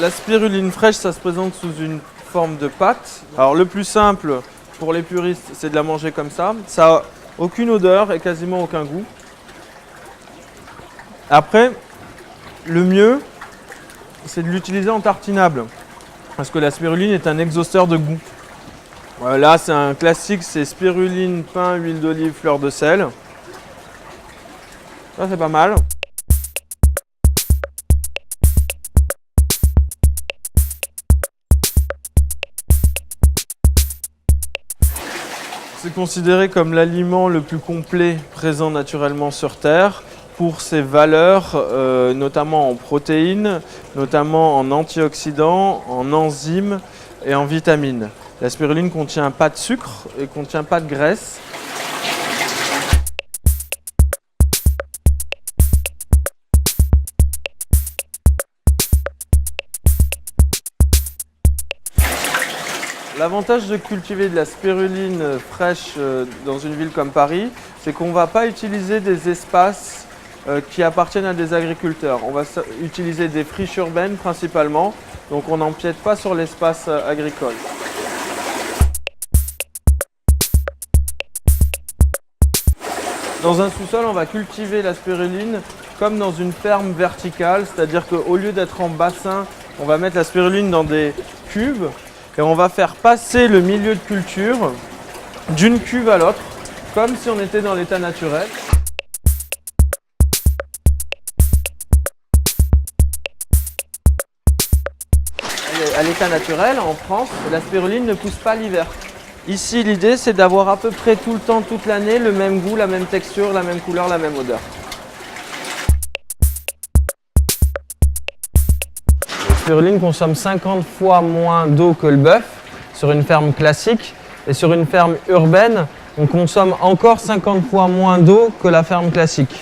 La spiruline fraîche, ça se présente sous une forme de pâte. Alors le plus simple pour les puristes, c'est de la manger comme ça. Ça n'a aucune odeur et quasiment aucun goût. Après, le mieux, c'est de l'utiliser en tartinable. Parce que la spiruline est un exhausteur de goût. Là, c'est un classique, c'est spiruline, pain, huile d'olive, fleur de sel. Ça, c'est pas mal. C'est considéré comme l'aliment le plus complet présent naturellement sur Terre pour ses valeurs, notamment en protéines, notamment en antioxydants, en enzymes et en vitamines. La spiruline ne contient pas de sucre et ne contient pas de graisse. L'avantage de cultiver de la spiruline fraîche dans une ville comme Paris, c'est qu'on ne va pas utiliser des espaces qui appartiennent à des agriculteurs. On va utiliser des friches urbaines principalement, donc on n'empiète pas sur l'espace agricole. Dans un sous-sol, on va cultiver la spiruline comme dans une ferme verticale, c'est-à-dire qu'au lieu d'être en bassin, on va mettre la spiruline dans des cubes. Et on va faire passer le milieu de culture d'une cuve à l'autre, comme si on était dans l'état naturel. À l'état naturel, en France, la spiruline ne pousse pas l'hiver. Ici, l'idée, c'est d'avoir à peu près tout le temps, toute l'année, le même goût, la même texture, la même couleur, la même odeur. La spiruline consomme 50 fois moins d'eau que le bœuf sur une ferme classique et sur une ferme urbaine, on consomme encore 50 fois moins d'eau que la ferme classique.